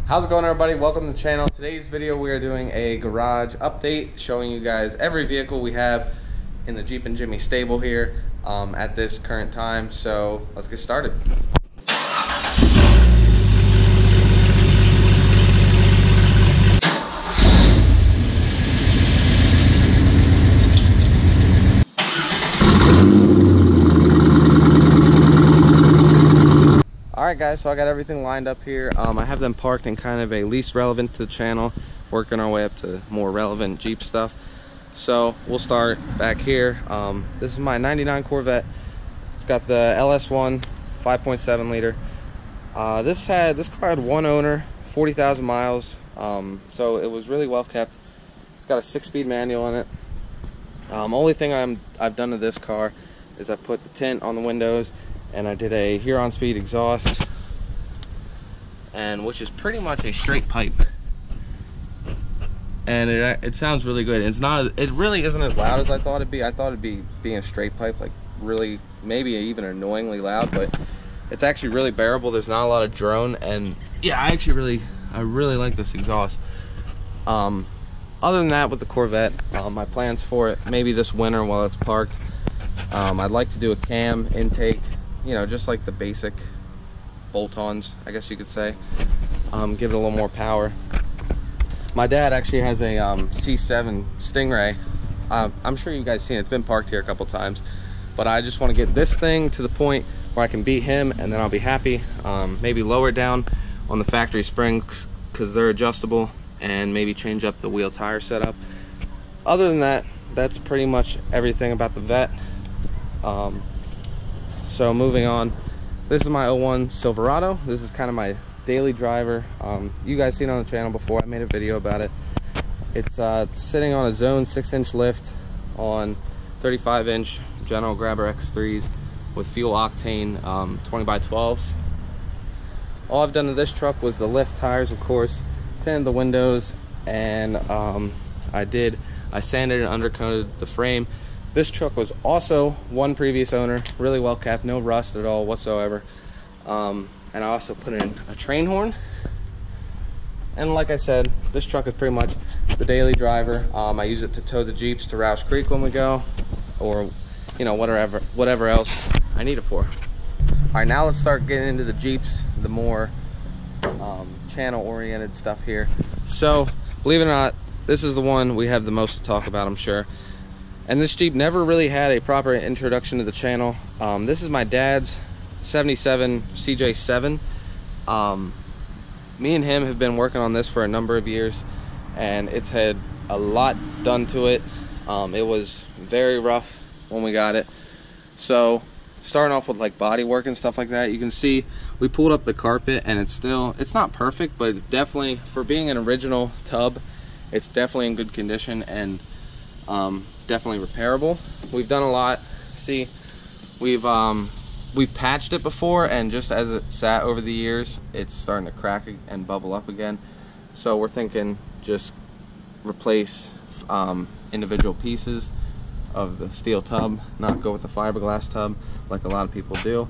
How's it going, everybody? Welcome to the channel. Today's video we are doing a garage update showing you guys every vehicle we have in the Jeepin Jimmy stable here at this current time. So let's get started. Alright guys, so I got everything lined up here. I have them parked in kind of a least relevant to the channel, working our way up to more relevant Jeep stuff. So we'll start back here. This is my 99 Corvette. It's got the LS1 5.7 liter. This car had one owner, 40,000 miles, so it was really well kept. It's got a 6-speed manual in it. Only thing I've done to this car is I put the tint on the windows, and I did a Huron Speed exhaust, and which is pretty much a straight pipe, and it sounds really good. It really isn't as loud as I thought it'd be. I thought it'd be being a straight pipe, like really maybe even annoyingly loud, but it's actually really bearable. There's not a lot of drone, and yeah, I really like this exhaust. Other than that, with the Corvette, my plans for it maybe this winter while it's parked, I'd like to do a cam intake. You know, just like the basic bolt-ons, I guess you could say. Give it a little more power. My dad actually has a C7 Stingray. I'm sure you guys seen it. It's been parked here a couple times, but I just want to get this thing to the point where I can beat him, and then I'll be happy. Maybe lower down on the factory springs because they're adjustable, and maybe change up the wheel tire setup. Other than that, that's pretty much everything about the Vet. So moving on, this is my 01 Silverado. This is kind of my daily driver. You guys seen it on the channel before. I made a video about it. It's sitting on a zone 6-inch lift on 35-inch General Grabber X3s with fuel octane 20x12s. All I've done to this truck was the lift tires, of course, tinted the windows, and I sanded and undercoated the frame. This truck was also one previous owner, really well kept, no rust at all whatsoever. And I also put in a train horn. And like I said, this truck is pretty much the daily driver. I use it to tow the Jeeps to Roush Creek when we go, or you know, whatever else I need it for. All right, now let's start getting into the Jeeps, the more channel-oriented stuff here. So, believe it or not, this is the one we have the most to talk about, I'm sure. And this Jeep never really had a proper introduction to the channel. This is my dad's 77 CJ7. Me and him have been working on this for a number of years, and it's had a lot done to it. It was very rough when we got it. So starting off with like body work and stuff like that, you can see we pulled up the carpet, and it's not perfect, but it's definitely, for being an original tub, it's definitely in good condition, and definitely repairable. We've done a lot. See, we've patched it before, and just as it sat over the years, it's starting to crack and bubble up again. So we're thinking just replace individual pieces of the steel tub, not go with the fiberglass tub like a lot of people do.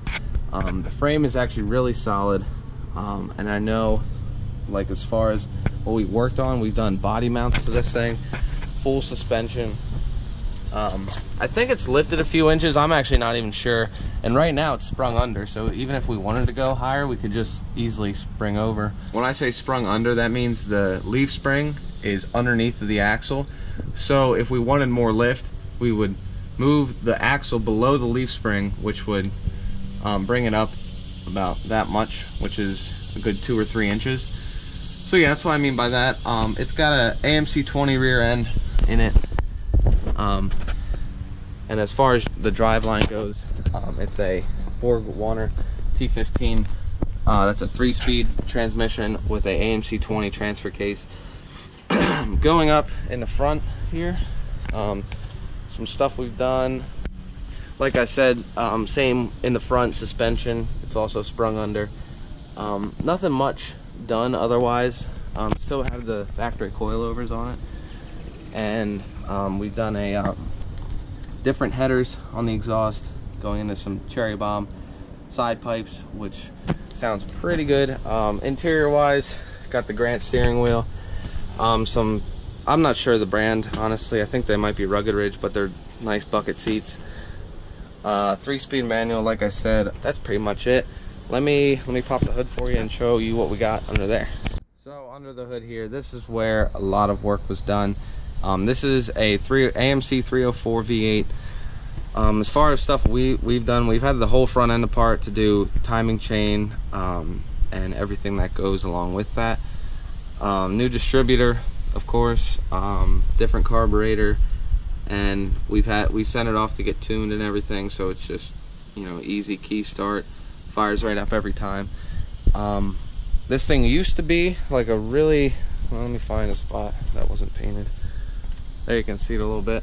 The frame is actually really solid, and I know, like, as far as what we worked on, we've done body mounts to this thing, full suspension. I think it's lifted a few inches. I'm actually not even sure, and right now it's sprung under, so even if we wanted to go higher, we could just easily spring over. When I say sprung under, that means the leaf spring is underneath the axle, so if we wanted more lift, we would move the axle below the leaf spring, which would bring it up about that much, which is a good 2 or 3 inches. So yeah, that's what I mean by that. It's got a AMC 20 rear end in it. And as far as the driveline goes, it's a Borg Warner T15. That's a 3-speed transmission with a AMC 20 transfer case. Going up in the front here, some stuff we've done. Like I said, same in the front, suspension. It's also sprung under. Nothing much done otherwise. Still have the factory coilovers on it, and we've done a different headers on the exhaust, going into some cherry bomb side pipes, which sounds pretty good. Interior wise, got the Grant steering wheel. I'm not sure the brand, honestly. I think they might be Rugged Ridge, but they're nice bucket seats. 3-speed manual, like I said. That's pretty much it. Let me pop the hood for you and show you what we got under there. So under the hood here, this is where a lot of work was done. This is a AMC 304 V8. As far as stuff we've done, we've had the whole front end apart to do timing chain and everything that goes along with that. New distributor, of course, different carburetor, and we sent it off to get tuned and everything, so it's just, you know, easy key start, fires right up every time. This thing used to be like a really, well, let me find a spot that wasn't painted. There you can see it a little bit.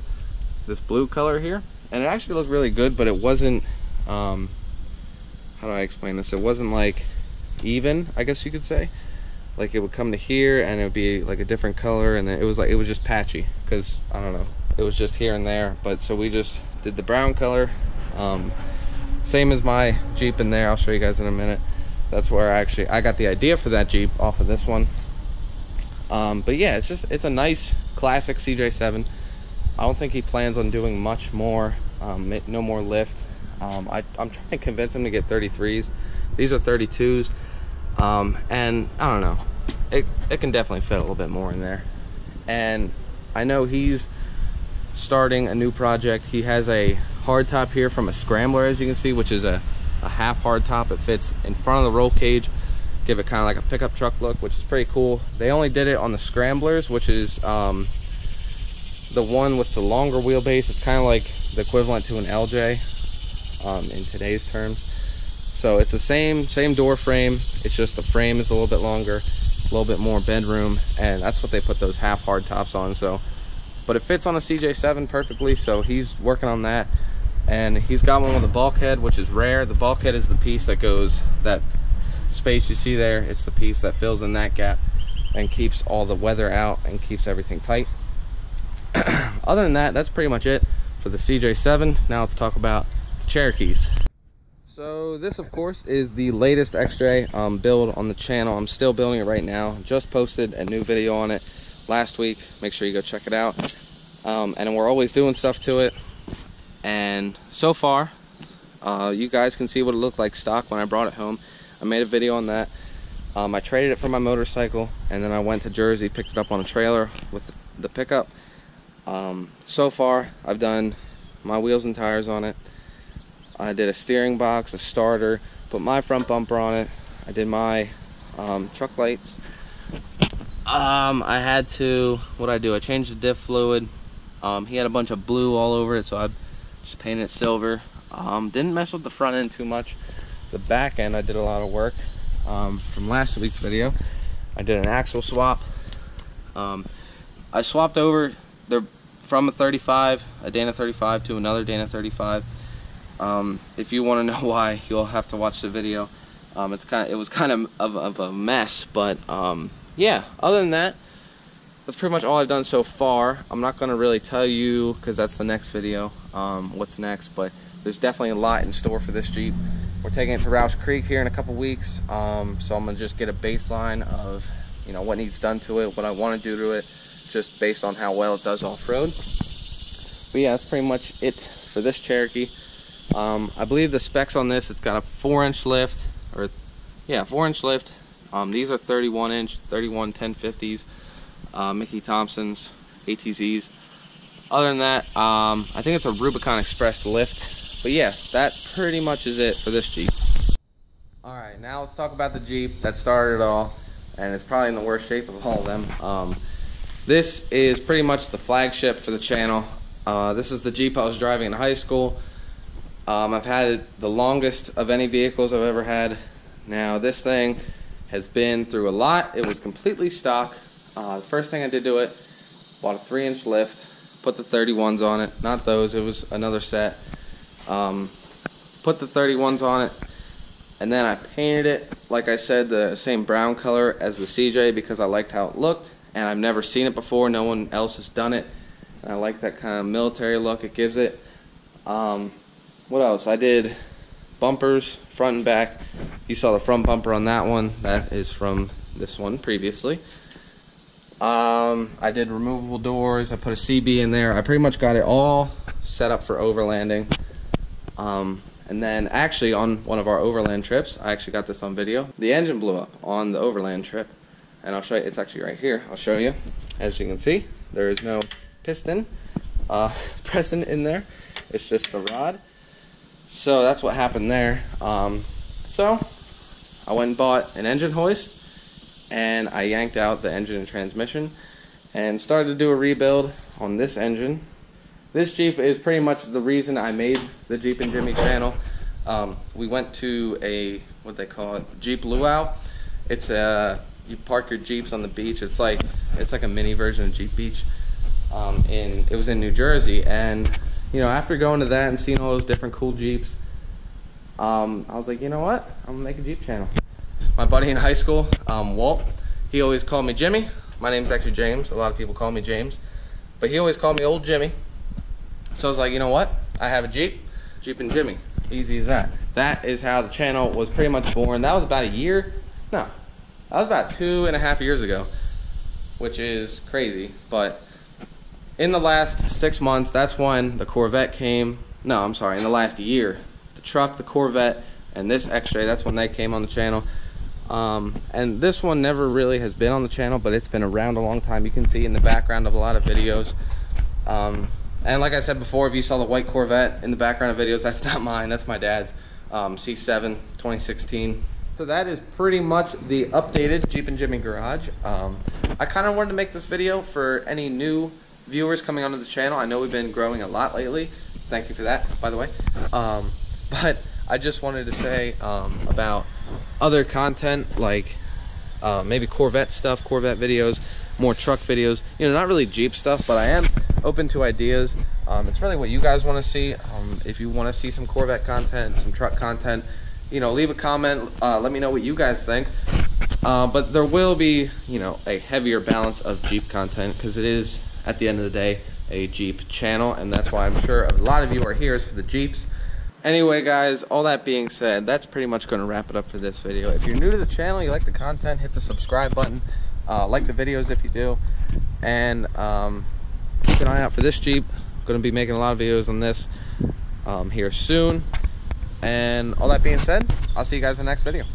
This blue color here, and it actually looked really good, but it wasn't, how do I explain this? It wasn't like even, I guess you could say. Like it would come to here and it would be like a different color, and it was just patchy, because I don't know, it was just here and there. But so we just did the brown color, same as my Jeep in there. I'll show you guys in a minute. That's where I got the idea for that Jeep, off of this one. But yeah, it's a nice classic CJ7. I don't think he plans on doing much more, no more lift. I'm trying to convince him to get 33s. These are 32s. And I don't know, it can definitely fit a little bit more in there. And I know he's starting a new project. He has a hardtop here from a Scrambler, as you can see, which is a half hardtop. It fits in front of the roll cage, give it kind of like a pickup truck look, which is pretty cool. They only did it on the Scramblers, which is the one with the longer wheelbase. It's kind of like the equivalent to an LJ in today's terms. So it's the same door frame, it's just the frame is a little bit longer, a little bit more bedroom, and that's what they put those half hard tops on. So, but it fits on a CJ7 perfectly, so he's working on that. And he's got one with a bulkhead, which is rare. The bulkhead is the piece that goes, that space you see there, it's the piece that fills in that gap and keeps all the weather out and keeps everything tight. Other than that, that's pretty much it for the CJ7. Now let's talk about the Cherokees. So this, of course, is the latest XJ build on the channel. I'm still building it right now. Just posted a new video on it last week. Make sure you go check it out. And we're always doing stuff to it. And so far, you guys can see what it looked like stock when I brought it home. I made a video on that. I traded it for my motorcycle, and then I went to Jersey, picked it up on a trailer with the pickup. So far, I've done my wheels and tires on it. I did a steering box, a starter, put my front bumper on it. I did my truck lights. I had to, what'd I do? I changed the diff fluid. He had a bunch of blue all over it, so I just painted it silver. Didn't mess with the front end too much. The back end, I did a lot of work. From last week's video, I did an axle swap. I swapped over from a 35, a Dana 35, to another Dana 35. If you want to know why, you'll have to watch the video. It was kind of a mess, but yeah. Other than that, that's pretty much all I've done so far. I'm not going to really tell you, because that's the next video, what's next. But there's definitely a lot in store for this Jeep. We're taking it to Roush Creek here in a couple weeks, so I'm going to just get a baseline of, you know, what needs done to it, what I want to do to it, just based on how well it does off-road. But yeah, that's pretty much it for this Cherokee. I believe the specs on this, it's got a 4-inch lift, or yeah, 4-inch lift. These are 31-inch, 31 1050s, Mickey Thompson's, ATZs. Other than that, I think it's a Rubicon Express lift. But yeah, that pretty much is it for this Jeep. Alright, now let's talk about the Jeep that started it all, and it's probably in the worst shape of all of them. This is pretty much the flagship for the channel. This is the Jeep I was driving in high school. I've had it the longest of any vehicles I've ever had. Now this thing has been through a lot. It was completely stock. The first thing I did to it, bought a 3-inch lift, put the 31s on it. Not those, it was another set. Put the 31s on it, and then I painted it, like I said, the same brown color as the CJ, because I liked how it looked, and I've never seen it before. No one else has done it, and I like that kind of military look it gives it. What else? I did bumpers, front and back. You saw the front bumper on that one. That is from this one previously. I did removable doors. I put a CB in there. I pretty much got it all set up for overlanding. And then actually on one of our overland trips, I actually got this on video. The engine blew up on the overland trip, and I'll show you. It's actually right here. I'll show you. As you can see, there is no piston present in there. It's just the rod. So that's what happened there. So I went and bought an engine hoist, and I yanked out the engine and transmission and started to do a rebuild on this engine. This Jeep is pretty much the reason I made the Jeepin Jimmy channel. We went to a, what they call it, Jeep luau. It's a, you park your Jeeps on the beach. It's like a mini version of Jeep Beach. It was in New Jersey, and you know, after going to that and seeing all those different cool Jeeps, I was like, you know what? I'm gonna make a Jeep channel. My buddy in high school, Walt, he always called me Jimmy. My name's actually James. A lot of people call me James, but he always called me Old Jimmy. So I was like, you know what? I have a Jeep, Jeepin Jimmy. Easy as that. That is how the channel was pretty much born. That was about a year. No, that was about 2.5 years ago, which is crazy. But in the last 6 months, that's when the Corvette came. No, I'm sorry, in the last year. The truck, the Corvette, and this X-Ray, that's when they came on the channel. And this one never really has been on the channel, but it's been around a long time. You can see in the background of a lot of videos. And like I said before, if you saw the white Corvette in the background of videos, that's not mine, that's my dad's. C7 2016. So that is pretty much the updated Jeepin Jimmy Garage. I kind of wanted to make this video for any new viewers coming onto the channel. I know we've been growing a lot lately. Thank you for that, by the way. But I just wanted to say about other content, like maybe Corvette stuff, Corvette videos, more truck videos. You know, not really Jeep stuff, but I am open to ideas. It's really what you guys want to see. If you want to see some Corvette content, some truck content, you know, leave a comment. Let me know what you guys think. But there will be, you know, a heavier balance of Jeep content, because it is, at the end of the day, a Jeep channel, and that's why I'm sure a lot of you are here is for the Jeeps. Anyway, guys, all that being said, that's pretty much going to wrap it up for this video. If you're new to the channel, you like the content, hit the subscribe button. Like the videos if you do, and keep an eye out for this Jeep. Going to be making a lot of videos on this here soon. And all that being said, I'll see you guys in the next video.